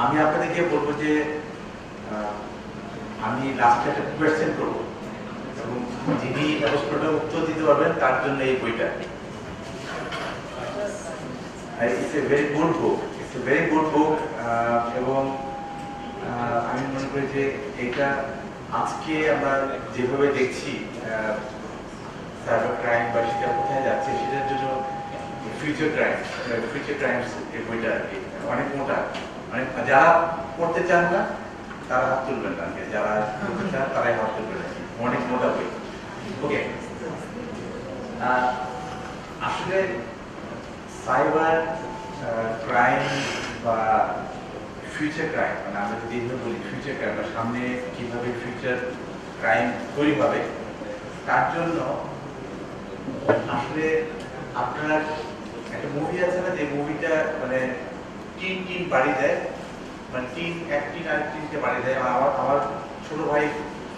আমি আপনাদেরকে বলবো যে আমি লাস্টে একটা কোয়েশ্চেন করবো এবং যিনি প্রশ্নটা উত্তর দিতে পারবেন তার জন্য এই বইটা। It's a very good book, it's a very good বুক। এবং আমি মনে করি যে এটা আজকে আমরা যেভাবে দেখছি সাইবার ক্রাইম বা সেটা কোথায় যাচ্ছে সেটার জন্য ফিউচার ক্রাইমস এই বইটা আর কি অনেক মোটা, মানে যারা পড়তে চান না তারা হাত তুলবেন না, যারা পড়তে চান তারাই হাত তুলবেন, অনেক মোটা বই। ওকে, আসলে সাইবার ক্রাইম বা ফিউচার ক্রাইম, মানে আমরা যদি বলি ফিউচার ক্রাইম বা সামনে কিভাবে ফিউচার ক্রাইম তৈরি হবে তার জন্য আসলে আপনার একটা মুভি আছে না, যে মুভিটা মানে টিন বাড়ি দেয়, মানে এক টিন আর টিনকে বাড়ি দেয়। আমার ছোট ভাই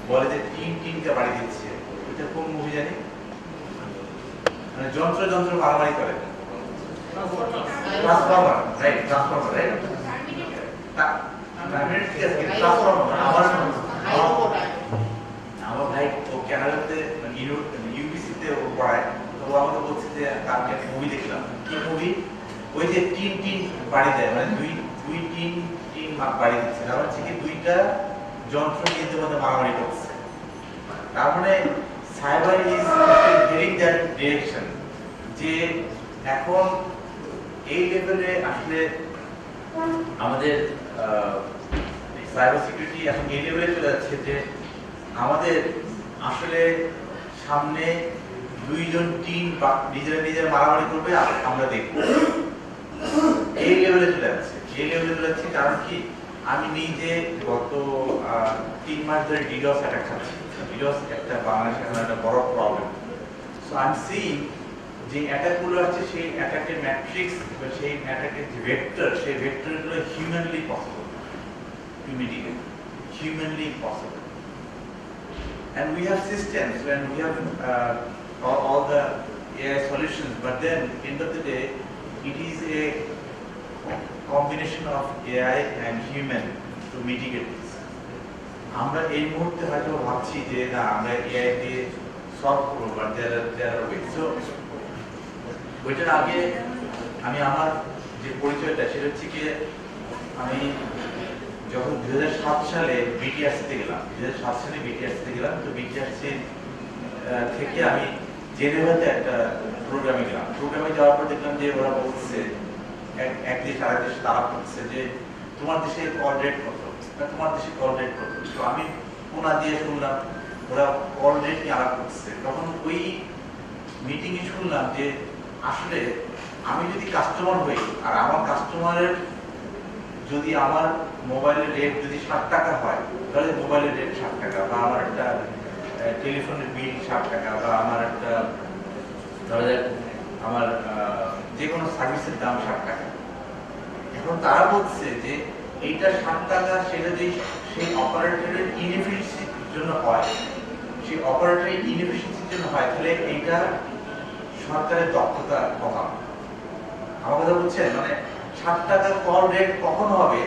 বলে যে টিনকে বাড়ি দিচ্ছে, এটা কোন মুভি জানি, মানে যন্ত্র মারামারি করে, ট্রান্সফর্মার, রাইট? Transformer, right? আমার ভাই ও কানাডাতে ইউবিসিতে ও পড়ায়, তো আমাকে বলছে যে আমি একটা মুভি দেখলাম। কি মুভি? ওই যে টিন বাড়ি দেয়, মানে দুই টিন বাড়ি দিচ্ছে, তার হচ্ছে কি দুইটা যন্ত্র কিন্তু মধ্যে মারামারি করছে। তার মানে cyber is heading that direction, যে এখন এই লেভেলে আসলে আমাদের সাইবার সিকিউরিটি এখন এই লেভেলে চলে যাচ্ছে যে আমাদের আসলে সামনে দুইজন টিম বা নিজেরা মারামারি করবে, আমরা দেখবো। এই লেভেলে চলে যাচ্ছে। কারণ কি, আমি নিজে গত 3 মাস ধরে ডিডস অ্যাটাক খাচ্ছি। ডিডস একটা বাংলাদেশের একটা বড় problem. So I am seeing যে অ্যাটাকগুলো আছে, সেই অ্যাটাকের ম্যাট্রিক্স বা সেই অ্যাটাকের যে ভেক্টর, সেই ভেক্টরগুলো humanly possible to mitigate, humanly possible. And we have systems and we have all the AI solutions, but then end of the day it is a combination of AI and human to mitigate this. আমরা এই মুহূর্তে হয়তো ভাবছি যে না আমরা AI দিয়ে solve করবো, but there are ways. So ওইটার আগে আমি আমার যে পরিচয়টা সেটা হচ্ছে কি, আমি যখন 2007 সালে বিটিআরসিতে গেলাম, তো বিটিআরসি থেকে আমি জেনেভাতে একটা প্রোগ্রামে গেলাম। প্রোগ্রামে যাওয়ার পর দেখলাম যে ওরা বলছে এক দেশ আরেক দেশে তারা করছে যে তোমার দেশে কল রেট কত, তো আমি কোনা দিয়ে শুনলাম ওরা কল রেট নিয়ে আলাপ করছে। তখন ওই মিটিংয়ে শুনলাম যে আসলে আমি যদি কাস্টমার হই আর আমার কাস্টমারের যদি আমার মোবাইলের রেট যদি 60 টাকা হয়, তাহলে মোবাইলের রেট 60 টাকা, বা আমার একটা টেলিফোনের বিল 60 টাকা, বা আমার একটা আমার যে কোনো সার্ভিসের দাম 60 টাকা। এখন তারা বলছে যে এইটা 60 টাকা, সেটা যদি সেই অপারেটরের ইনএফিশিয়েন্সির জন্য হয়, তাহলে এইটা সরকারের দক্ষতা কমাবে। আমার কথা বুঝছেন? মানে 60 টাকা কল রেট কখন হবে?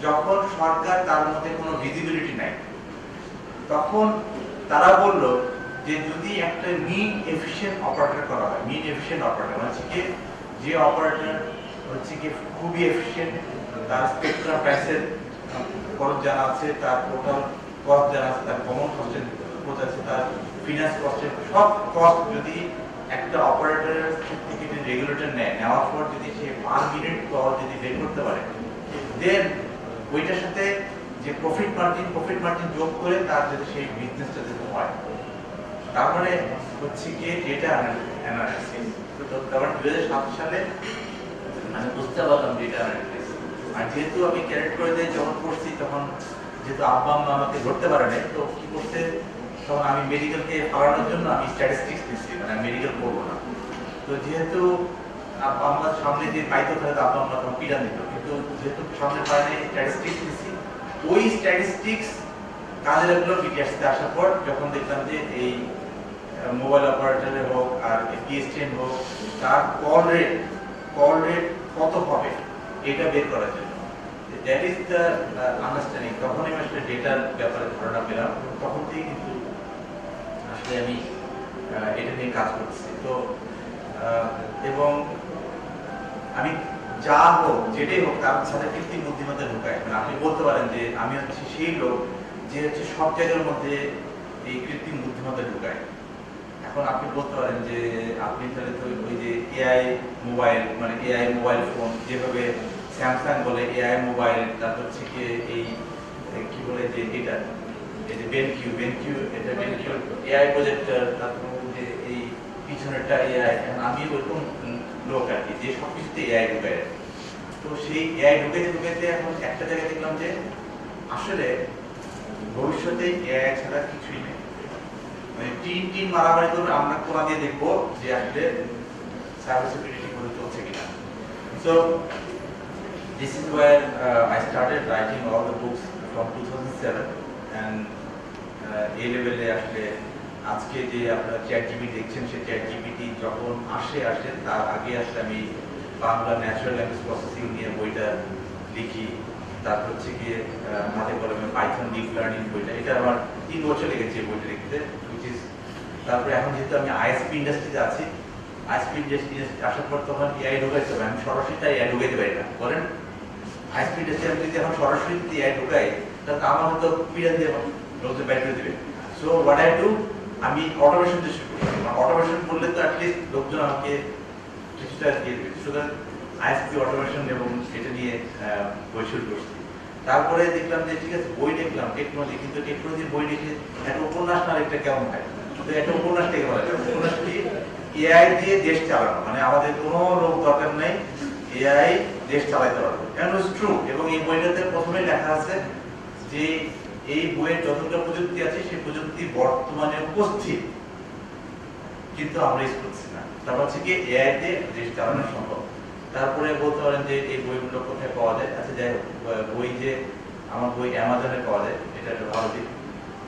যখন সরকার তার মধ্যে কোনো ভিজিবিলিটি নাই। তখন তারা বলল যে যদি একটা মিন এফিশিয়েন্ট অপারেটর করা হয়, হচ্ছে কি যে অপারেটর হচ্ছে কি খুবই এফিশিয়েন্ট, তার স্পেকট্রাম প্রাইসের খরচ জানা আছে, তার টোটাল কস্ট জানা আছে, তার কমন কস্টের খরচ আছে, তার ফিনান্স কস্টের সব কস্ট যদি একটা অপারেটরের থেকে যদি রেগুলেটর নেওয়ার পর যদি সে পার মিনিট কল যদি বের করতে পারে, দেন ওইটার সাথে যে প্রফিট মার্জিন যোগ করে তার যদি সেই বিজনেসটা যদি হয়, তার মানে হচ্ছে কি ডেটা অ্যানালিসিস। তো তারপর 2007 সালে আমি বুঝতে পারলাম ডেটা অ্যানালিসিস। আর যেহেতু আমি ক্যারেক্ট করে দিয়ে যখন করছি, তখন যেহেতু আব্বা আম্মা আমাকে ধরতে পারে নাই, তো কি করতে, তখন আমি মেডিকেলকে পালানোর জন্য আমি স্ট্যাটিস্টিক্স নিচ্ছি, মানে মেডিকেল করবো না। তো যেহেতু আব্বা আম্মার সামনে যে পাইতো, তাহলে আব্বা আম্মা তখন পিড়া দিত, কিন্তু যেহেতু সামনে পায় নাই স্ট্যাটিস্টিক্স নিচ্ছি। ওই স্ট্যাটিস্টিক্স কাজে লাগলো বিটিআরসিতে আসার পর, যখন দেখলাম যে এই মোবাইল অপারেটরের হোক আর পিএসটিএন হোক, তার কল রেট কত হবে এটা বের করার জন্য। That is the understanding. তখন আমি আসলে ডেটার ব্যাপারে ধারণা পেলাম, তখন থেকেই কিন্তু আসলে আমি এটা নিয়ে কাজ করছি। তো এবং আমি যা হোক যেটাই হোক তার সাথে কৃত্রিম বুদ্ধিমত্তা ঢুকায়। মানে আপনি বলতে পারেন যে আমি হচ্ছে সেই লোক যে হচ্ছে সব জায়গার মধ্যে এই কৃত্রিম বুদ্ধিমত্তা ঢুকায়। এখন আপনি বলতে পারেন যে আপনি তাহলে তো ওই যে এআই মোবাইল, মানে এআই মোবাইল ফোন, যেভাবে স্যামসাং বলে এআই মোবাইল, তারপর হচ্ছে কি এই কি বলে যে এটা এই যে বেনকিউ এটা বেনকিউ এআই প্রজেক্টর, তারপর যে এই পিছনেরটা এআই। আমি ওরকম লোক আর কি যে সবকিছুতে এআই ঢুকায়। তো সেই এআই ঢুকাইতে এখন একটা জায়গায় দেখলাম যে আসলে ভবিষ্যতে এআই ছাড়া কিছুই নেই। মানে টিন মারামারি করবে, আমরা কোনা দিয়ে দেখবো যে আসলে সাইবার সিকিউরিটি করে চলছে কিনা। So this is where I started writing all the books from 2007 and এই লেভেলে আসলে আজকে যে আপনারা চ্যাটজিপিটি দেখছেন, সেই চ্যাটজিপিটি যখন আসে তার আগে আসলে আমি বাংলা ন্যাচারাল ল্যাঙ্গুয়েজ প্রসেসিং নিয়ে বইটা লিখি। তারপর হচ্ছে গিয়ে হাতে কলমে পাইথন ডিপ লার্নিং বইটা, এটা আমার 3 বছর লেগেছে এই বইটা লিখতে। তারপরে এখন যেহেতু আমি আইএসপি ইন্ডাস্ট্রিতে আছি, আইএসপি ইন্ডাস্ট্রি আসার পর তখন এআই ঢোকাইতে হবে, আমি সরাসরি তাই এআই ঢোকাইতে পারি না। বলেন আইএসপি ইন্ডাস্ট্রি আমি যদি এখন সরাসরি এআই ঢোকাই তাহলে আমার হয়তো পিরিয়ড দিয়ে লোকজন বাইর করে দেবে। সো হোয়াট আই ডু, আমি অটোমেশন দিয়ে শুরু করি। অটোমেশন করলে তো অ্যাটলিস্ট লোকজন আমাকে কিছুটা দিয়ে দেবে। সুতরাং আইএসপি অটোমেশন এবং এটা নিয়ে বই শুরু করছি। তারপরে দেখলাম যে ঠিক আছে বই লিখলাম টেকনোলজি, কিন্তু টেকনোলজির বই লিখে একটা উপন্যাস না লিখতে কেমন হয়। তো একটা উপন্যাস থেকে বলা যায় উপন্যাস কি এআই দিয়ে দেশ চালানো, মানে আমাদের কোনো লোক দরকার নেই, এআই দেশ চালাতে পারবে। And it's true. এবং এই বইটাতে প্রথমে লেখা আছে যে এই বইয়ের যতটা প্রযুক্তি আছে সেই প্রযুক্তি বর্তমানে উপস্থিত, কিন্তু আমরা ইউজ করছি না। তারপর হচ্ছে কি এআই দিয়ে দেশ চালানো সম্ভব। তারপরে বলতে পারেন যে এই বইগুলো কোথায় পাওয়া যায়। আচ্ছা যাই হোক, বই যে আমার বই অ্যামাজনে পাওয়া যায়, এটা একটা ভালো দিক।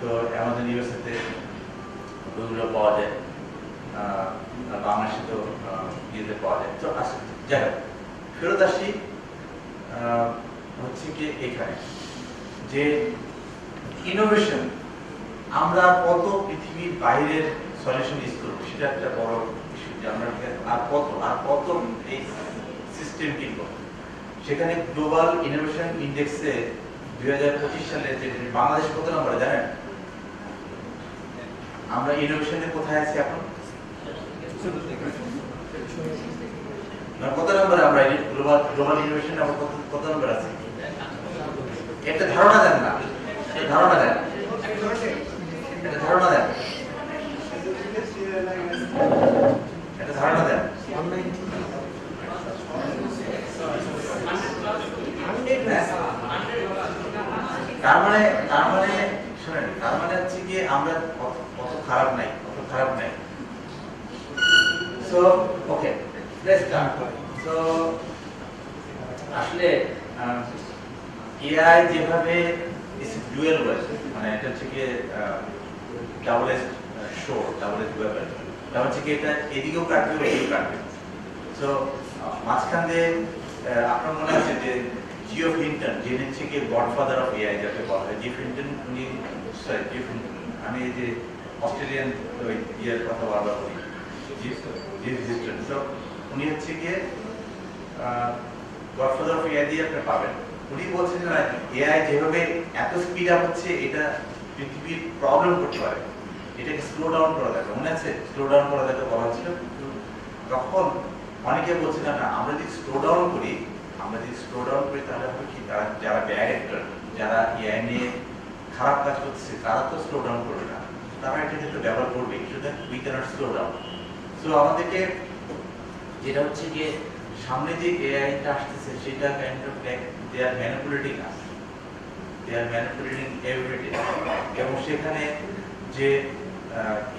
তো অ্যামাজন ইউএসএতে বইগুলো পাওয়া যায়, বাংলাদেশে তো ইয়েতে পাওয়া যায়। তো আসলে যাই হোক, ফেরত আসি হচ্ছে কি এখানে যে ইনোভেশন আমরা কত পৃথিবীর বাইরের সলিউশন ইউজ করবো, সেটা একটা বড় ইস্যু। যে আমরা আর কত এই সিস্টেম কিনবো। সেখানে গ্লোবাল ইনোভেশন ইন্ডেক্সে 2025 সালে যে বাংলাদেশ কত নম্বরে জানেন? আমরা ইনোভেশনে কোথায় আছি এখন? কত নম্বরে আমরা গ্লোবাল ইনোভেশনে আমরা কত নম্বরে আছি? একটা ধারণা দেন না, ধারণা দেন, একটা ধারণা দেন, একটা ধারণা দেন। তার মানে শুনেন, তার মানে হচ্ছে কি আমরা কত খারাপ নাই, কত খারাপ নাই। So okay, let's start. So আসলে এআই যেভাবে ডুয়েল ওয়েজ, মানে এটা হচ্ছে কি ডাবল এজ শোর, ডাবল এজ ওয়েপন। তার হচ্ছে কি এটা এদিকেও কাটবে ওদিকেও কাটবে। সো মাঝখান দিয়ে আপনার মনে আছে যে জিও ফিন্টন, যিনি হচ্ছে কি গডফাদার অফ এআই যাকে বলা হয়, জিও ফিন্টন, উনি আমি এই যে অস্ট্রেলিয়ান ইয়ের কথা বারবার বলি, উনি হচ্ছে গিয়ে গডফাদার অফ এআই দিয়ে আপনি পাবেন। উনি বলছেন যে এআই যেভাবে এত স্পিড আপ হচ্ছে, এটা পৃথিবীর প্রবলেম করতে পারে, এটাকে স্লো ডাউন করা দরকার। মনে আছে স্লো ডাউন করা দরকার বলা হচ্ছিল? তখন অনেকে বলছিলেন না, আমরা যদি স্লো ডাউন করি তাহলে হবে কি, তারা যারা ব্যাড অ্যাক্টর, যারা এআই নিয়ে খারাপ কাজ করছে, তারা তো স্লো ডাউন করবে না, তারা এটাকে তো ব্যবহার করবে। সুতরাং we can't slow down. So আমাদেরকে যেটা হচ্ছে গিয়ে সামনে যে এআইটা আসতেছে, সেটা kind of they are manipulating us, they are manipulating everything. এবং সেখানে যে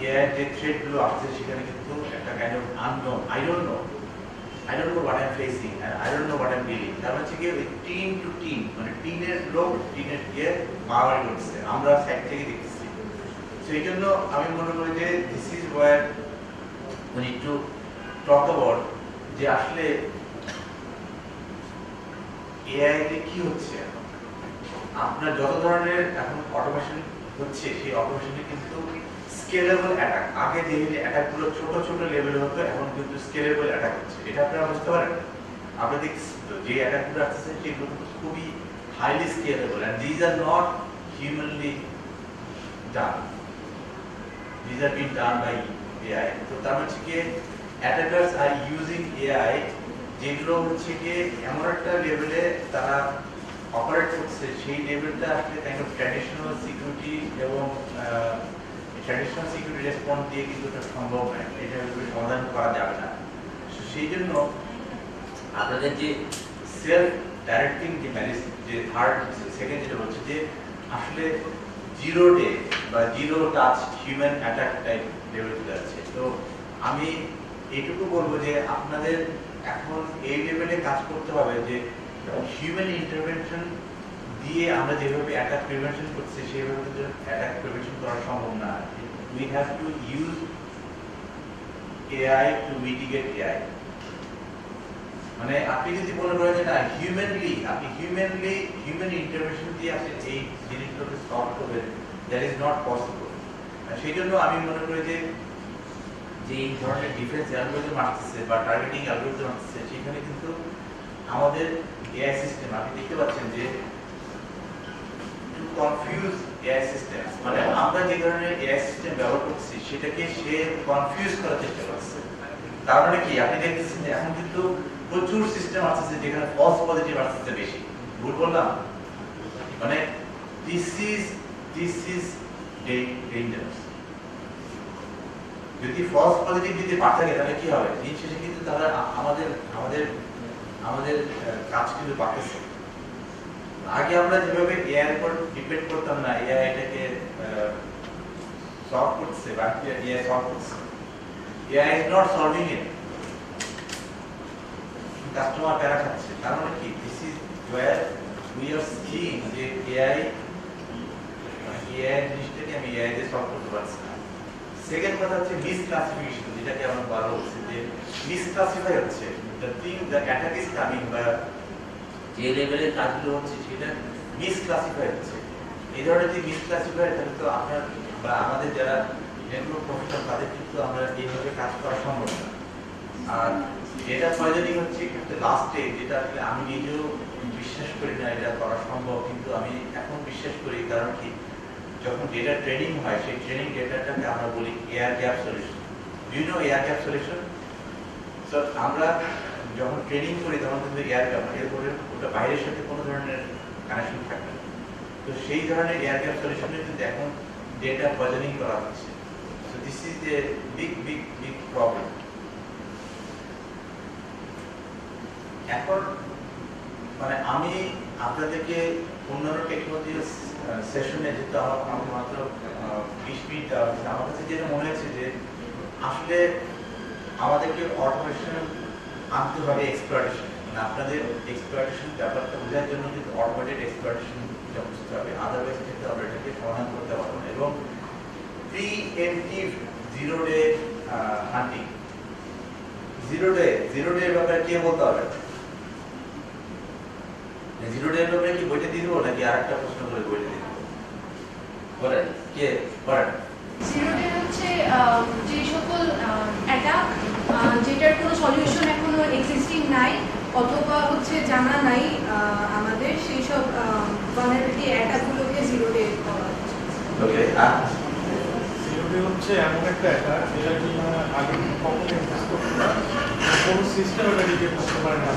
এআই যে থ্রেটগুলো আসছে, সেখানে কিন্তু একটা kind of unknown, I don't know what I'm facing and I don't know what I'm dealing. তার হচ্ছে কি টিম টু টিম, মানে টিনের লোক টিনের গিয়ে মারামারি করছে, আমরা সাইড থেকে দেখতেছি। সো এই জন্য আমি মনে করি যে this is wire we need to talk about যে আসলে এআই তে কি হচ্ছে এখন, আপনার যত ধরনের এখন অটোমেশন হচ্ছে সেই অটোমেশনে কিন্তু স্কেলেবল অ্যাটাক, আগে যে অ্যাটাকগুলো ছোট ছোট লেভেলে হতো এখন কিন্তু স্কেলেবল অ্যাটাক হচ্ছে। এটা আপনারা বুঝতে পারেন? আমরা দেখছি যে অ্যাটাকগুলো আসছে সেগুলো খুবই highly scalable and this are not humanly done, this are been done by AI. তো তার হচ্ছে কি অ্যাটাকার্স আর ইউজিং এআই যেগুলো হচ্ছে কি এমন একটা লেভেলে তারা অপারেট করছে, সেই লেভেলটা আসলে কাইন্ড অফ ট্র্যাডিশনাল সিকিউরিটি এবং ট্র্যাডিশনাল সিকিউরিটি রেসপন্স দিয়ে কিন্তু এটা সম্ভব নয়, এটা সমাধান করা যাবে না। সেই জন্য আপনাদের যে সেলফ ডাইরেক্টিং যে ম্যানেজমেন্ট, যে থার্ড সেকেন্ড যেটা হচ্ছে যে আসলে জিরো ডে বা zero touch human attack type level চলে যাচ্ছে। তো আমি এইটুকু বলবো যে আপনাদের এখন এই লেভেলে কাজ করতে হবে যে হিউম্যান ইন্টারভেনশন দিয়ে আমরা যেভাবে অ্যাটাক প্রিভেনশন করছি সেভাবে কিন্তু অ্যাটাক প্রিভেনশন করা সম্ভব না। We have to use AI two mitigate AI. মানে আপনি যদি মনে করেন যে না আপনি হিউম্যান ইন্টারভেনশন দিয়ে আপনি এই জিনিসগুলোকে সলভ করবেন, দ্যাট ইজ নট পসিবল। সেই জন্য আমি মনে করি যে এই ধরনের ডিফেন্স অ্যালগরিদম আসছে বা টার্গেটিং অ্যালগরিদম আসছে সেখানে কিন্তু আমাদের এআই সিস্টেম আপনি দেখতে পাচ্ছেন যে টু কনফিউজ এআই সিস্টেম, মানে আমরা যে ধরনের এআই সিস্টেম ব্যবহার করছি সেটাকে সে কনফিউজ করার চেষ্টা করছে। তার মানে কি আপনি দেখতেছেন যে এখন কিন্তু প্রচুর সিস্টেম আসছে যেখানে ফলস পজিটিভ আসছে বেশি। ভুল বললাম? মানে দিস ইজ ডেঞ্জারাস। যদি ফলস পজিটিভ যদি বাড়তে থাকে তাহলে কি হবে? দিন শেষে কিন্তু তারা আমাদের কাজ কিন্তু বাড়তেছে। আগে আমরা যেভাবে এআই এর উপর ডিপেন্ড করতাম না, এআই এটাকে সলভ করছে বা এআই সলভ করছে, AI is not solving it, customer প্যারা খাচ্ছে। তার মানে কি this is wire we are seeing যে এআই জিনিসটাকে আমি এআই দিয়ে সলভ করতে পারছি না। সেকেন্ড কথা হচ্ছে মিসক্লাসিফিকেশন, যেটাকে আমরা বলা হচ্ছে যে মিসক্লাসিফাই হচ্ছে, দ্য অ্যাটাক ইজ কামিং বা যে লেভেলের কাজগুলো হচ্ছে সেটা মিসক্লাসিফাই হচ্ছে। এই ধরনের যে মিসক্লাসিফাই তাহলে তো আপনার বা আমাদের যারা নেটওয়ার্ক প্রফেশনাল তাদের কিন্তু আমরা এইভাবে কাজ করা সম্ভব না। আর ডেটা পয়জনিং হচ্ছে কিন্তু লাস্টে, যেটা আসলে আমি নিজেও বিশ্বাস করি না এটা করা সম্ভব, কিন্তু আমি এখন বিশ্বাস করি। কারণ কি যখন ডেটা ট্রেনিং হয় সেই ট্রেনিং ডেটাটাকে আমরা বলি air gap solution. Do you know air gap solution? So আমরা যখন ট্রেনিং করি তখন কিন্তু এয়ার গ্যাপ এরপরে ওটা বাইরের সাথে কোনো ধরনের কানেকশন থাকবে না। তো সেই ধরনের এয়ার গ্যাপ সলিউশনে কিন্তু এখন ডেটা পয়জনিং করা হচ্ছে। So this is a big problem. এখন মানে আমি আপনাদেরকে অন্যান্য টেকনোলজি সেশনে যেহেতু আমাকে মাত্র 20 মিনিট দেওয়া হয়েছে, আমার কাছে যেটা মনে হচ্ছে যে আসলে আমাদেরকে অটোমেশন আনতে হবে, এক্সপ্লয়টেশন, মানে আপনাদের এক্সপ্লয়টেশন ব্যাপারটা বোঝার জন্য কিন্তু অটোমেটেড এক্সপ্লয়টেশন বুঝতে হবে, আদারওয়াইজ কিন্তু আমরা এটাকে সমাধান করতে পারবো না। এবং প্রিএমটিভ জিরো ডে হান্টিং, জিরো ডে ব্যাপারে কে বলতে হবে? জিরো ডে ব্যাপারে কি বইটা দিয়ে দেবো নাকি আরেকটা প্রশ্ন করে বইটা দিয়ে দেবো? বলেন কে বলেন। জিরো ডে হচ্ছে যে সকল অ্যাটাক যেটার কোনো সলিউশন এখনো এক্সিস্টিং নাই অথবা হচ্ছে জানা নাই আমাদের, সেই সব ভালনারেবিলিটি অ্যাটাকগুলোকে জিরো ডে বলা হচ্ছে। ওকে, জিরো ডে হচ্ছে এমন একটা অ্যাটাক যেটা কি আগে কখনো এক্সিস্ট করতে না, কোনো সিস্টেম এটা ডিটেক্ট করতে পারে না।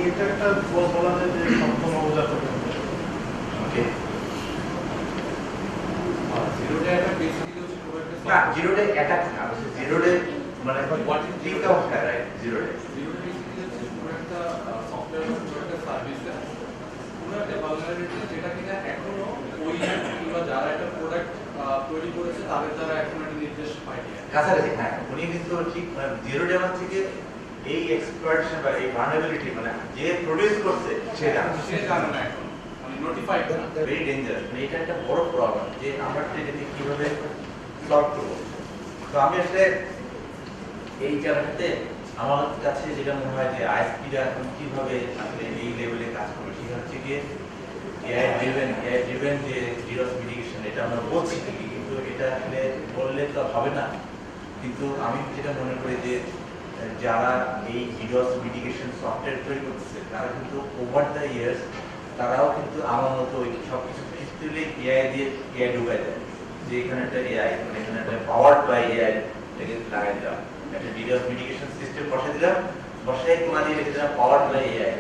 এটা একটা বলা যায় যে সপ্তম অবজাত। ওকে, জিরো ডে অ্যাটাক বেসিক্যালি হচ্ছে কোনো একটা না জিরো ডে অ্যাটাক না, জিরো ডে মানে what is think of that, right? Zero day basically হচ্ছে কোনো একটা সফটওয়্যার বা কোনো একটা সার্ভিসে কোনো একটা ভালনারেবিলিটি যেটা কিনা এখনো ওই কিংবা যারা একটা প্রোডাক্ট তৈরি করেছে তাদের দ্বারা এখনো একটা নির্দেশ পায়নি। কাছাকাছি। হ্যাঁ, উনি কিন্তু ঠিক জিরো ডে হচ্ছে কি এই এক্সপ্লয়টেশন বা এই ভালনারেবিলিটি মানে যে প্রডিউস করছে সে জানে না এখন, মানে নোটিফাইড না। Very dangerous. মানে এটা একটা বড় প্রবলেম যে আমরা এটাকে কিভাবে সলভ করব। তো আমি আসলে এই জায়গাটাতে আমার কাছে যেটা মনে হয় যে আইএসপিটা এখন কিভাবে আসলে এই লেভেলে কাজ করবে সেটা হচ্ছে গিয়ে এআই ড্রিভেন যে ডিডোস মিটিগেশন, এটা আমরা বলছি ঠিকই, কিন্তু এটা আসলে বললে তো হবে না। কিন্তু আমি যেটা মনে করি যে যারা এই ডিডোস মিটিগেশন সফটওয়্যার তৈরি করতেছে তারা কিন্তু ওভার দ্য ইয়ার্স তারাও কিন্তু আমার মতো ওই সব কিছু ফিজিক্যালি এআই দিয়ে এআই ঢুকাই দেয়, যে এখানে একটা এআই, মানে এখানে একটা পাওয়ার্ড বাই এআই এটাকে লাগাই দিলাম, একটা ডিডোস মিটিগেশন সিস্টেম বসাই দিলাম, বসাই কোনা দিয়ে রেখে দিলাম powered by AI.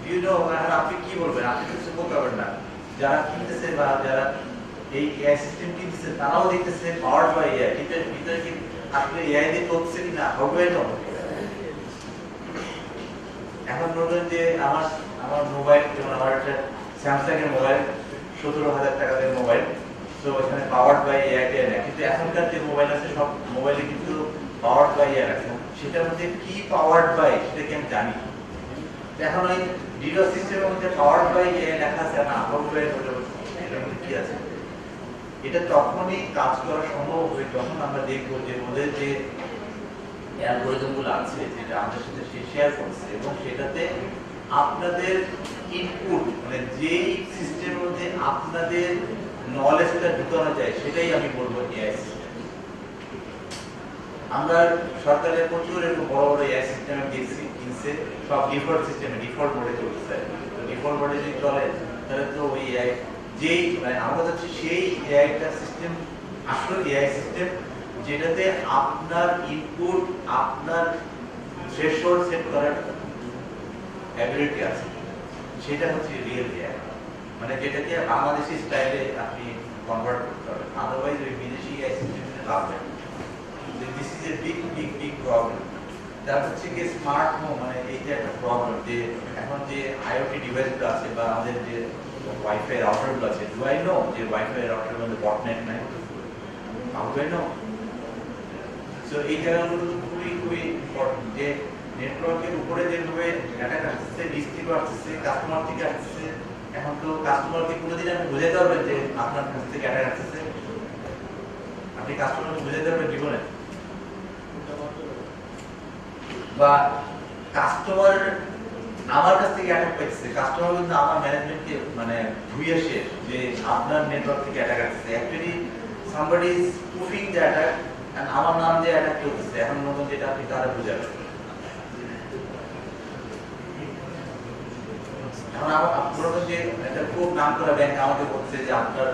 You know, আপনি কি বলবেন? আপনি কিছু বলতে পারবেন না। যারা কিনতেছে বা যারা এই এআই সিস্টেম কিনতেছে তারাও দেখতেছে পাওয়ার্ড বাই এআই, কিন্তু ভিতরে কি আসলে এআই দিয়ে চলছে কিনা হবে না। এখন বলবেন যে আমার মোবাইল, যেমন আমার একটা স্যামসাং এর মোবাইল 17,000 টাকা দিয়ে মোবাইল, তো এখানে পাওয়ার্ড বাই এআই না, কিন্তু এখনকার যে মোবাইল আছে সব মোবাইলে কিন্তু পাওয়ার্ড বাই এআই আছে, সেটার মধ্যে কি পাওয়ার্ড বাই সেটা কি আমি জানি। এখন ওই ডিডোস সিস্টেমের মধ্যে পাওয়ার্ড বাই এআই লেখা আছে না, হার্ডওয়্যার এটার মধ্যে কি আছে? এটা তখনই কাজ করা সম্ভব হবে যখন আমরা দেখবো যে ওদের যে অ্যালগরিদমগুলো আছে যেটা আমাদের সাথে শেয়ার করছে এবং সেটাতে আপনাদের ইনপুট, মানে যেই সিস্টেমের মধ্যে আপনাদের নলেজটা ঢুকানো যায় সেটাই আমি বলবো এআই সিস্টেম। আমরা সরকারের প্রচুর এরকম বড় বড় এআই সিস্টেমে কিনছে, সব ডিফল্ট সিস্টেমে ডিফল্ট মোডে চলছে। ডিফল্ট মোডে যদি চলে তাহলে তো ওই এআই যেই, মানে আমাদের হচ্ছে সেই এআইটা সিস্টেম আসলে এআই সিস্টেম যেটাতে আপনার ইনপুট, আপনার থ্রেশহোল্ড সেট করার অ্যাবিলিটি আছে, সেটা হচ্ছে রিয়েল এআই, মানে যেটাকে বাংলাদেশি স্টাইলে আপনি কনভার্ট করতে পারবেন। আদারওয়াইজ ওই বিদেশি এআই সিস্টেমে লাভ নেই। This is a big problem. তারপর হচ্ছে কি স্মার্ট হোম, মানে এই যে একটা প্রবলেম যে এখন যে আইওটি ডিভাইসগুলো আছে বা আমাদের যে ওয়াইফাই রাউটারগুলো আছে, ডু আই নো যে ওয়াইফাই রাউটারের মধ্যে বটনেট নাই? How do I know? So এই জায়গাগুলো তো খুবই ইম্পর্টেন্ট, যে নেটওয়ার্কের উপরে যেভাবে অ্যাটাক আসছে, ডিস থেকে আসছে, কাস্টমার থেকে আসছে। এখন তো কাস্টমারকে কোনোদিন আপনি বোঝাতে পারবেন যে আপনার কাছ থেকে অ্যাটাক আসছে? আপনি কাস্টমারকে বোঝাতে পারবেন জীবনে? বা কাস্টমার আমার কাছ থেকে অ্যাটাক পাইছে, কাস্টমার কিন্তু আমার ম্যানেজমেন্টকে মানে ধুইয়ে শেষ যে আপনার নেটওয়ার্ক থেকে অ্যাটাক আসছে। Actually somebody is proofing the attack and আমার নাম দিয়ে অ্যাটাক করতেছে। এখন নতুন যেটা আপনি তারা বুঝাবেন। এখন আপনারা যে একটা খুব নাম করা ব্যাংক আমাকে বলছে যে আপনার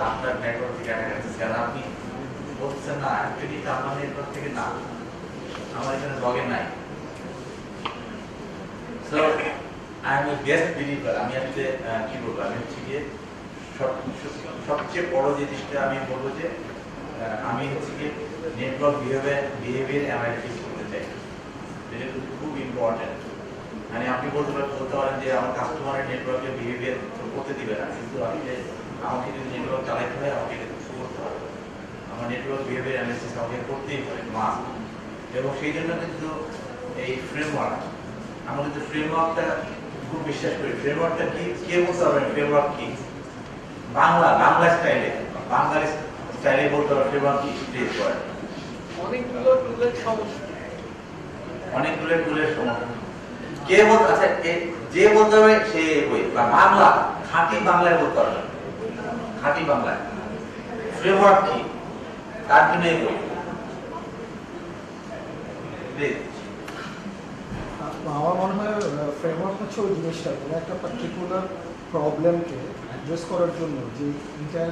নেটওয়ার্ক থেকে অ্যাটাক আসছে, আর আপনি বলছেন না অ্যাকচুয়ালি আমার নেটওয়ার্ক থেকে না, আমার এখানে লগে নাই। So I am a best believer, আমি আসলে কি বলবো, আমি হচ্ছে গিয়ে সবচেয়ে বড় জিনিসটা আমি বলবো যে আমি হচ্ছে গিয়ে নেটওয়ার্ক বিহেভিয়ার অ্যানালাইসিস করতে চাই। এটা খুব ইম্পর্টেন্ট। মানে আপনি বলতে পারেন যে আমার কাস্টমারের নেটওয়ার্কের বিহেভিয়ার করতে দিবে না, কিন্তু আমাকে যদি নেটওয়ার্ক চালাইতে হয় আমাকে এটা করতে হবে। আমার নেটওয়ার্ক বিহেভিয়ার অ্যানালাইসিস আমাকে করতেই হবে, মাস্ট। এবং সেই জন্য কিন্তু এই ফ্রেমওয়ার্ক, আমরা কিন্তু ফ্রেমওয়ার্কটা খুব বিশ্বাস করি। ফ্রেমওয়ার্কটা কি, কে বলতে পারবেন ফ্রেমওয়ার্ক কি? বাংলা স্টাইলে বলতে পারবেন ফ্রেমওয়ার্ক কি? প্লিজ বলেন। অনেকগুলো টুলের সমস্যা। কে বলতে, আচ্ছা যে বলতে হবে সে বই বা বাংলা, খাঁটি বাংলায় বলতে পারবেন, খাঁটি বাংলায় ফ্রেমওয়ার্ক কি, তার জন্য এই বই প্লিজ। আমার মনে হয় ফ্রেমওয়ার্ক হচ্ছে ওই জিনিসটা, কোনো একটা পার্টিকুলার প্রবলেমকে অ্যাড্রেস করার জন্য যে ইন্টার,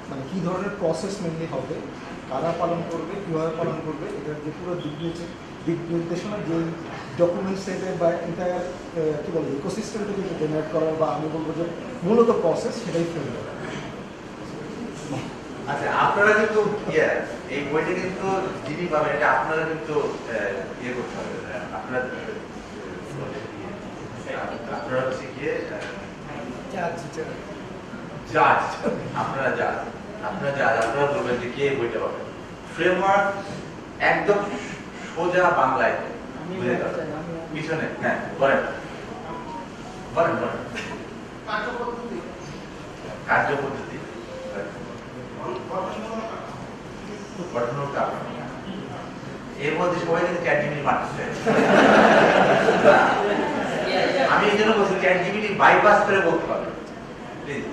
মানে কী ধরনের প্রসেস মেনলি হবে, কারা পালন করবে, কীভাবে পালন করবে, এটার যে পুরো দিক নির্দেশনা যেই ডকুমেন্ট সেটে বা এন্টায়ার কী বলে ইকোসিস্টেমটাকে জেনারেট করার, বা আমি বলবো যে মূলত প্রসেস, সেটাই ফ্রেমওয়ার্ক। আচ্ছা, আপনারা কিন্তু এই বইটা কিন্তু যিনি পাবেন এটা আপনারা কিন্তু ইয়ে করতে হবে, আপনারা হচ্ছে গিয়ে জাজ, আপনারা বলবেন যে কে বইটা পাবেন। ফ্রেমওয়ার্ক একদম সোজা বাংলায় বুঝে যাবে পিছনে। হ্যাঁ বলেন কার্যপদ্ধতি গঠনের কারণ এর মধ্যে সবাই কিন্তু চ্যাট জিপিটি মারতেছে। আমি এই জন্য বলছি চ্যাট জিপিটি বাইপাস করে বলতে পারবে। প্লিজ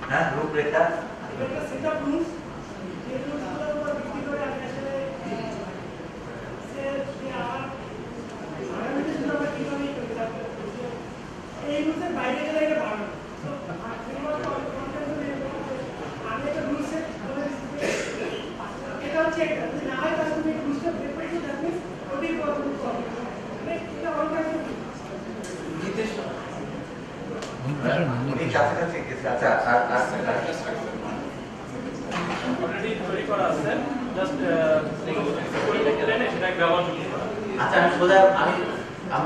হ্যাঁ, রূপরেখা উনি কাছাকাছি গেছে। আচ্ছা অলরেডি তৈরি করা আছে, জাস্ট করে গেলেন সেটা ব্যবহার করতে পারেন। আচ্ছা আমি সোজা আমি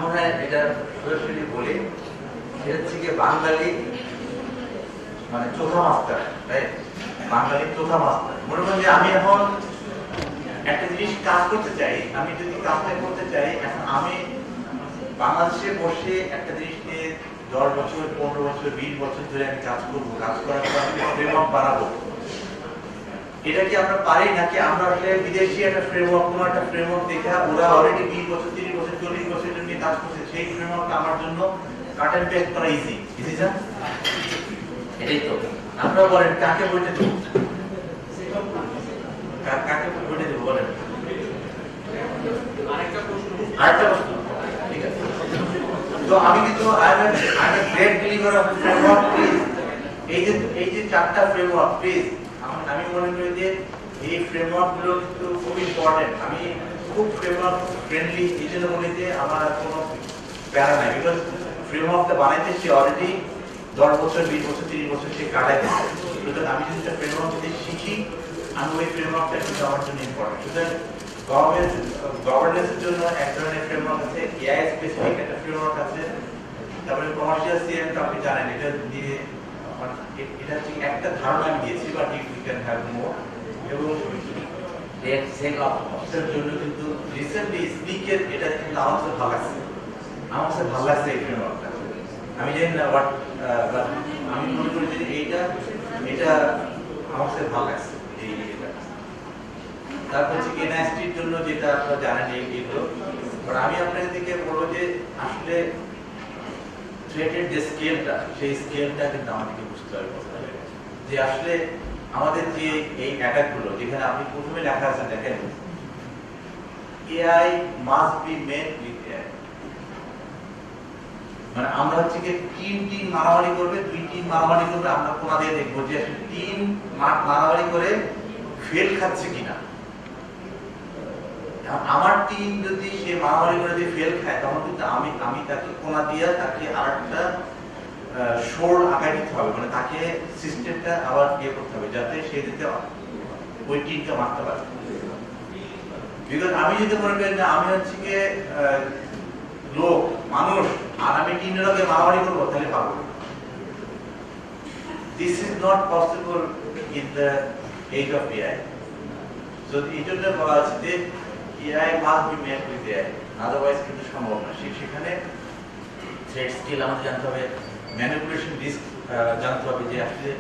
মনে হয় এটা সরাসরি বলি, এটা হচ্ছে কি বাঙালি মানে চোখা মাস্টার, রাইট? বাঙালি চোখা মাস্টার। মনে করেন যে আমি এখন একটা জিনিস কাজ করতে চাই, আমি যদি কাজটা করতে চাই, এখন আমি বাংলাদেশে বসে একটা জিনিস নিয়ে 10 বছর 15 বছর 20 বছর ধরে আমি কাজ করবো, কাজ করার পর আমি ফ্রেমওয়ার্ক বানাবো। এটা কি আমরা পারি নাকি আমরা আসলে বিদেশি একটা ফ্রেমওয়ার্ক, কোনো একটা ফ্রেমওয়ার্ক দেখে ওরা অলরেডি 20 বছর 30 বছর 40 বছর নিয়ে কাজ করছে, সেই ফ্রেমওয়ার্কটা আমার জন্য কাট এন্ড পেস্ট করা ইজি, বুঝেছেন? এটাই তো আমরা বলেন কাকে বইতে দেব, কাকে বইতে দেব বলেন। আরেকটা প্রশ্ন, ঠিক আছে। তো আমি কিন্তু আমি great deliver of framework please. এই যে চারটা ফ্রেমওয়ার্ক প্লিজ, আমি মনে করি যে এই ফ্রেমওয়ার্ক গুলো কিন্তু খুব ইম্পর্টেন্ট। আমি খুব ফ্রেমওয়ার্ক ফ্রেন্ডলি এই জন্য বলি যে আমার কোনো প্যারা নাই, বিকজ ফ্রেমওয়ার্কটা বানাইতে সে অলরেডি 10 বছর 20 বছর 30 বছর সে কাটাই দিচ্ছে। সুতরাং আমি যদি একটা ফ্রেমওয়ার্ক যদি শিখি, আমি ওই ফ্রেমওয়ার্কটা কিন্তু আমার জন্য ইম্পর্টেন্ট। সুতরাং গভর্নেন্সের জন্য এক ধরনের ফ্রেমওয়ার্ক আছে, এআই স্পেসিফিক একটা ফ্রেমওয়ার্ক আছে, তারপরে কমার্শিয়াল সিএম তো আপনি জানেন, এটা দিয়ে এটা হচ্ছে একটা ধারণা আমি দিয়েছি, but you can have more. এবং অফিসের জন্য কিন্তু রিসেন্টলি স্পিকের এটা কিন্তু আমার কাছে ভালো লাগছে, আমার কাছে ভালো লাগছে এই ফ্রেমওয়ার্কটা। আমি জানি না বাট আমি মনে করি যে এটা আমার কাছে ভালো লাগছে এই এটা। তারপর হচ্ছে এনআইএসটির জন্য যেটা আপনারা জানেন এইগুলো, বাট আমি আপনাদের দিকে বলবো যে আসলে থ্রেটের যে স্কেলটা, সেই স্কেলটা কিন্তু আমাদেরকে বুঝতে হবে যে আসলে আমাদের যে এই অ্যাটাকগুলো, যেখানে আপনি প্রথমে লেখা আছে দেখেন AI must be made with AI, মানে আমরা হচ্ছে কি টিম মারামারি করবে, 2 টিম মারামারি করবে, আমরা কোনা দিয়ে দেখবো যে আসলে টিম মারামারি করে ফেল খাচ্ছে কিনা। আমার টিম যদি সে মারামারি করে যদি ফেল খায়, তখন কিন্তু আমি তাকে কোনা দিয়ে তাকে আরেকটা শোর আঁকাই দিতে হবে, মানে তাকে সিস্টেমটা আবার ইয়ে করতে হবে যাতে সে দিতে ওই টিমকে মারতে পারে। বিকজ আমি যদি মনে করি না আমি হচ্ছে গিয়ে লোক মানুষ আর আমি টিমের লোকে মারামারি করবো, তাহলে পাবো। This is not possible in the age of AI. So এই জন্য বলা আছে যে AI must be made with AI, otherwise কিন্তু সম্ভব না। সেখানে থ্রেড স্কিল আমাদের জানতে হবে, ম্যানিপুলেশন রিস্ক জানতে হবে, যে আসলে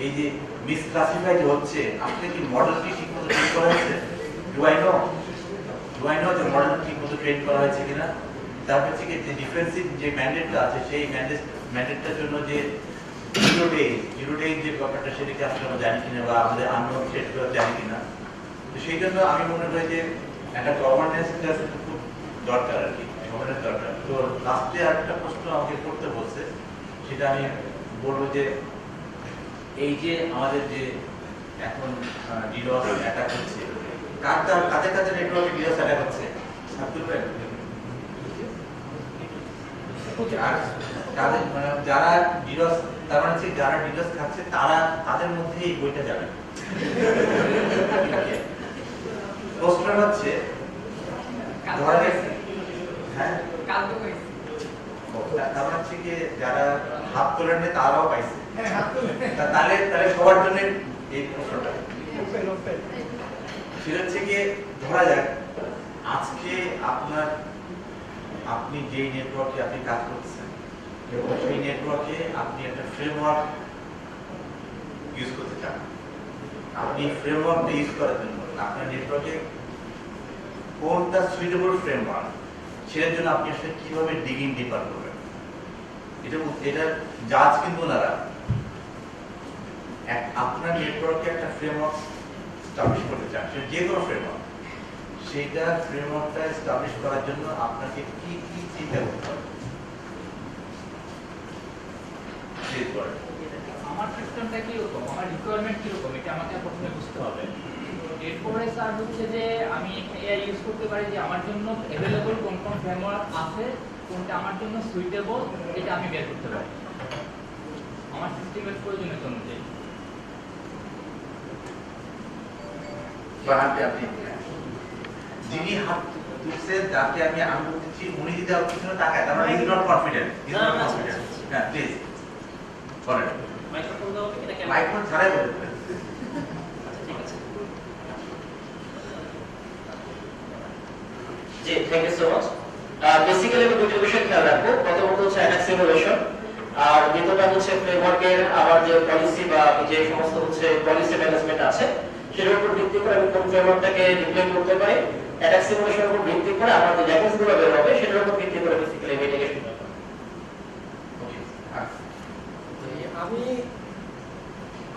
এই যে মিসক্লাসিফাই যে হচ্ছে, আসলে কি মডেলটি ঠিকমতো ট্রেন করা হয়েছে, ডু আই নো যে মডেল ঠিকমতো ট্রেন করা হয়েছে কিনা। তারপর হচ্ছে কি যে ডিফেন্সিভ যে ম্যান্ডেটটা আছে, সেই ম্যান্ডেটটার জন্য যে জিরো ডেজ যে ব্যাপারটা, সেটাকে আসলে আমরা জানি কিনা বা আমাদের আননোন থ্রেটগুলো জানি কিনা। তো সেই জন্য আমি মনে করি যে একটা গভর্নেন্স খুব দরকার আর কি, গভর্নেন্স দরকার। তো লাস্টে একটা প্রশ্ন আমাকে করতে বলছে, সেটা আমি বলবো যে এই যে আমাদের যে এখন ডিডোস অ্যাটাক হচ্ছে, কাদের কাদের নেটওয়ার্কে ডিডোস অ্যাটাক হচ্ছে আর তাদের মানে যারা ডিডোস, তার মানে হচ্ছে যারা ডিডোস খাচ্ছে তাদের মধ্যে এই বইটা যাবে। প্রশ্ন হচ্ছে হ্যাঁ তারপর হচ্ছে কি যারা হাত তোলেন তারাও পাইছে, তাহলে সবার জন্য এই প্রশ্নটা সেটা হচ্ছে কি, ধরা যাক আজকে আপনি যে নেটওয়ার্কে আপনি কাজ করছেন এবং সেই নেটওয়ার্কে আপনি একটা ফ্রেমওয়ার্ক ইউজ করতে চান। আপনি ফ্রেমওয়ার্কটা ইউজ করার জন্য আপনার নেটওয়ার্কে কোনটা সুইটেবল ফ্রেমওয়ার্ক সেটার জন্য আপনি আসলে কিভাবে ডিগিং ডিপার করবেন। এটা জাজ কিন্তু ওনারা আপনার নেটওয়ার্কে একটা ফ্রেমওয়ার্ক স্টাবলিশ করতে চান, সেটা যে কোনো ফ্রেমওয়ার্ক, সেইটা ফ্রেমওয়ার্কটা স্টাবলিশ করার জন্য আপনাকে কি কি চিন্তা করতে হবে। আমার সিস্টেমটা কিরকম, আমার রিকোয়ারমেন্ট কিরকম, এটা আমাকে প্রথমে বুঝতে হবে। এরপরে স্যার হচ্ছে যে আমি এআই ইউজ করতে পারি যে আমার জন্য অ্যাভেলেবল কোন কোন ফ্রেমওয়ার্ক আছে, কোনটা আমার জন্য সুইটেবল, এটা আমি বের করতে পারি আমার সিস্টেমের প্রয়োজনীয়তা অনুযায়ী। আপনি যিনি হাত তুলছে যাকে আমি আঙুল দিচ্ছি উনি যদি আর কিছু টাকা তার মানে ইজ নট কনফিডেন্ট, হ্যাঁ প্লিজ বলেন। মাইক্রোফোন দাও, এটা কেন মাইক্রোফোন ছাড়াই বলুন। জি, thank you so much. Basically আমি দুটো বিষয় খেয়াল রাখবো। প্রথমত হচ্ছে অ্যাটাক সিমুলেশন, আর দ্বিতীয়টা হচ্ছে ফ্রেমওয়ার্কের আমার যে পলিসি বা যে সমস্ত হচ্ছে পলিসি ম্যানেজমেন্ট আছে সেটার উপর ভিত্তি করে আমি কোন ফ্রেমওয়ার্কটাকে ডিপ্লয় করতে পারি। অ্যাটাক সিমুলেশনের উপর ভিত্তি করে আমার যে ল্যাকিংসগুলো বের হবে সেটার উপর ভিত্তি করে বেসিক্যালি মিটিগেশন করতে হবে।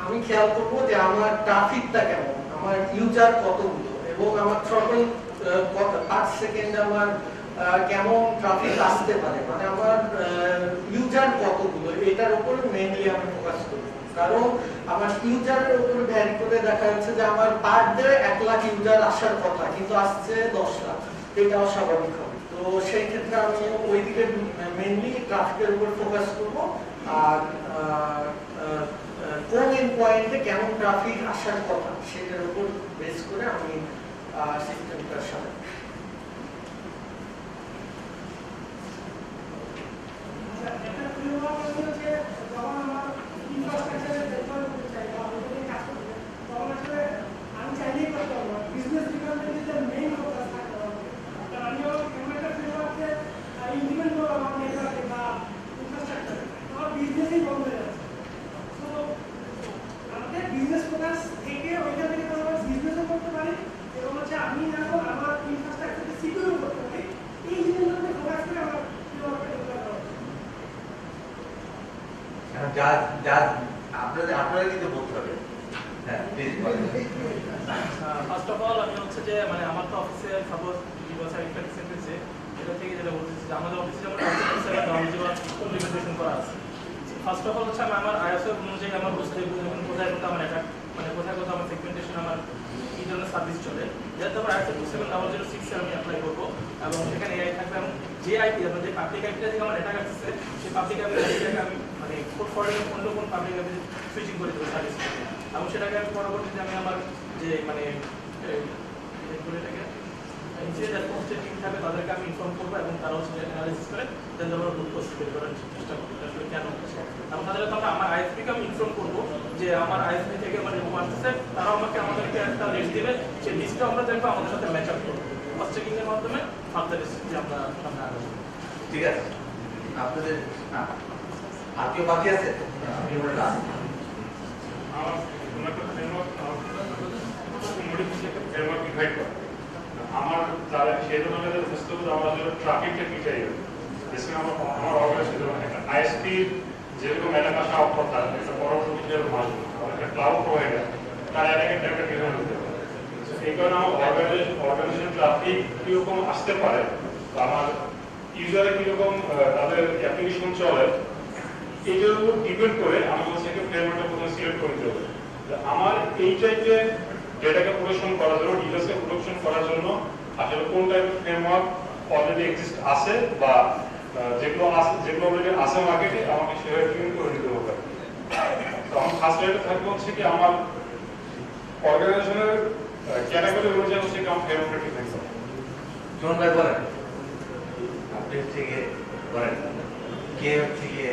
আমি খেয়াল করবো যে আমার ট্রাফিকটা কেমন, আমার ইউজার কতগুলো, এবং আমার থ্রটল কত পার সেকেন্ড আমার কেমন ট্রাফিক আসতে পারে, মানে আমার ইউজার কতগুলো, এটার উপর মেইনলি আমি ফোকাস করব। কারণ আমার ইউজারের উপর ভ্যারি করে দেখা যাচ্ছে যে আমার পার ডে 1 লাখ ইউজার আসার কথা কিন্তু আসছে 10 লাখ, এটা অস্বাভাবিক হবে। তো সেই ক্ষেত্রে আমি ওই দিকে মেইনলি ট্রাফিকের উপর ফোকাস করব, আর কোন এন্ড পয়েন্টে কেমন ট্রাফিক আসার কথা সেটার উপর বেস করে আমি সিস্টেমটা সাজাবো। আপনারা কিন্তু বলতে হবে। হ্যাঁ প্লিজ বলেন। ফার্স্ট অফ অল আমি হচ্ছে যে মানে আমার তো অফিসে সাপোজ ইউনিভার্সাল ইনফ্রাস্ট্রাকচার সেন্টারে এটা থেকে যেটা বলতেছি যে আমাদের অফিসে যেমন ইমপ্লিমেন্টেশন করা আছে। ফার্স্ট অফ অল হচ্ছে আমি আমার আইএসও অনুযায়ী আমার বুঝতে কোথায় কোথায় আমার এটা মানে কোথায় কোথায় আমার সেগমেন্টেশন আমার এই ধরনের সার্ভিস চলে, যাতে আমার আইএসও 27006 আমি অ্যাপ্লাই করবো এবং সেখানে এআই থাকবে এবং যে আইপি আপনার যে পাবলিক আইপিটা থেকে আমার এটা আসছে সেই পাবলিক আইপিটাকে আমি মানে কোড ফরওয়ার্ডিং অন্য কোন পাবলিক আইপি সুইচিং করে দেবো সার্ভিস এবং সেটাকে আমি পরবর্তীতে আমি আমার যে মানে এটাকে ইনসিডেন্ট পোস্টের টিম থাকবে তাদেরকে আমি ইনফর্ম করবো এবং তারা হচ্ছে অ্যানালাইসিস করে দেন আমরা রুট কোজ বের করার চেষ্টা করবো আসলে কেন হচ্ছে এবং তাদের তো আমরা আমার আইএসপিকে আমি ইনফর্ম করবো যে আমার আইএসপি থেকে মানে এরকম আসতেছে, তারাও আমাদেরকে একটা লিস্ট দেবে, সেই লিস্টটা আমরা দেখবো আমাদের সাথে ম্যাচ আপ করবো ফার্স্ট চেকিং এর মাধ্যমে ফার্দার যে আমরা সামনে আগাবো। ঠিক আছে, আপনাদের আর কেউ বাকি আছে? আপনি বলেন না আমার কোনো একটা ফ্রেমওয়ার্ক ডিভাইড করা আমার তারা সেই জন্য বুঝতে হবে আমার আসলে ট্রাফিকটা কি চাই। বেসিক্যালি আমার অর্গানাইজেশন একটা আইএসপি যেরকম এলাকা আসা কথা একটা বড় প্রতিষ্ঠানের মালিক একটা ক্লাউড প্রোভাইডার তার এলাকায় একটা ডিভাইড হতে পারে। এই কারণে আমার অর্গানাইজেশন ট্রাফিক কীরকম আসতে পারে, আমার ইউজারে কীরকম তাদের অ্যাপ্লিকেশন চলে, এইটার উপর ডিপেন্ড করে আমি বলছি একটা ফ্রেমওয়ার্কটা প্রথমে সিলেক্ট করে দিতে হবে। আমার এই টাইপের ডেটাকে প্রোটেকশন করার জন্য, ডিটেলসকে প্রোটেকশন করার জন্য আসলে কোন টাইপের ফ্রেমওয়ার্ক অলরেডি এক্সিস্ট আছে বা যেগুলো অলরেডি আছে মার্কেটে আমাকে সেভাবে টিউন করে দিতে হবে। তো আমার ফার্স্ট রেটে থাকবে হচ্ছে কি আমার অর্গানাইজেশনের ক্যাটাগরি অনুযায়ী হচ্ছে কি আমার ফ্রেমওয়ার্কটা ডিফাইন করা। জন ভাই বলেন, আপনি হচ্ছে গিয়ে বলেন কে হচ্ছে গিয়ে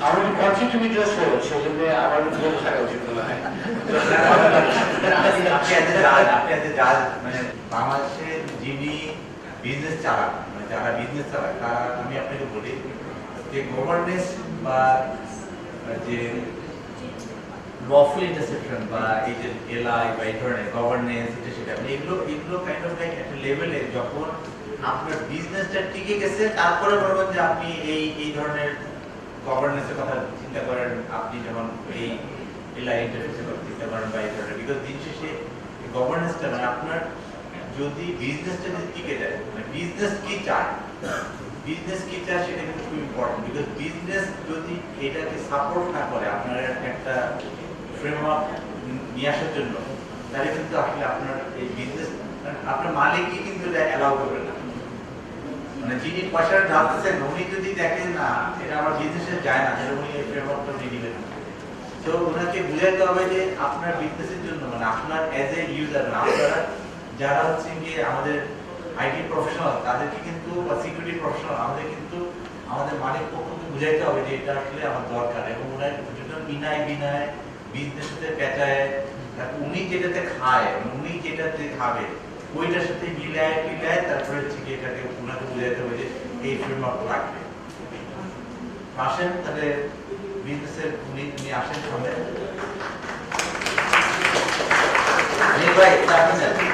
আমার কন্ট্রিবিউটরস হচ্ছে যে আমার গ্রুপ থাকা উচিত মনে হয়। আপনি মানে বাংলাদেশে যিনি বিজনেস চালান, মানে যারা বিজনেস চালায় তারা, আমি আপনাকে বলি যে গভর্নেন্স বা যে লফুল ইন্টারসেপশন বা এই যে এলআই বা এই ধরনের গভর্নেন্স এটা সেটা এগুলো কাইন্ড অফ লাইক একটা লেভেলে যখন আপনার বিজনেসটা টিকে গেছে তারপরে বলবেন যে আপনি এই ধরনের গভর্নেন্সের কথা চিন্তা করেন, আপনি যখন এই এলআই ইন্টারফেসের কথা চিন্তা করেন বা এই ধরনের, বিকজ দিন শেষে গভর্নেন্সটা মানে আপনার যদি বিজনেসটা যদি টিকে যায়, মানে বিজনেস কি চায় সেটা কিন্তু খুব ইম্পর্টেন্ট, বিকজ বিজনেস যদি এটাকে সাপোর্ট না করে আপনার একটা ফ্রেমওয়ার্ক নিয়ে আসার জন্য, তাহলে কিন্তু আসলে আপনার এই বিজনেস আপনার মালিকই কিন্তু এটা অ্যালাউ করবে না। মানে যিনি পয়সাটা ঢালতেছেন উনি যদি দেখেন না এটা আমার বিজনেসে যায় না, তাহলে উনি এই ফ্রেমওয়ার্কটা দিয়ে দিবেন। তো ওনাকে বুঝাইতে হবে যে আপনার বিজনেসের জন্য মানে আপনার অ্যাজ এ ইউজার, আপনারা যারা হচ্ছে গিয়ে আমাদের আইটি প্রফেশনাল তাদেরকে কিন্তু বা সিকিউরিটি প্রফেশনাল আমাদের কিন্তু আমাদের মালিক পক্ষকে বুঝাইতে হবে যে এটা আসলে আমার দরকার, এবং ওনার জন্য বিনায় বিজনেসে পেঁচায় উনি যেটাতে খায় উনি যেটাতে খাবে ওইটার সাথে মিলায় তারপরে হচ্ছে গিয়ে এটাকে ওনাকে বুঝাইতে হবে যে এই ফ্রেমওয়ার্ক রাখবে। আসেন তাহলে বিজনেসের উনি আসেন সামনে ভাই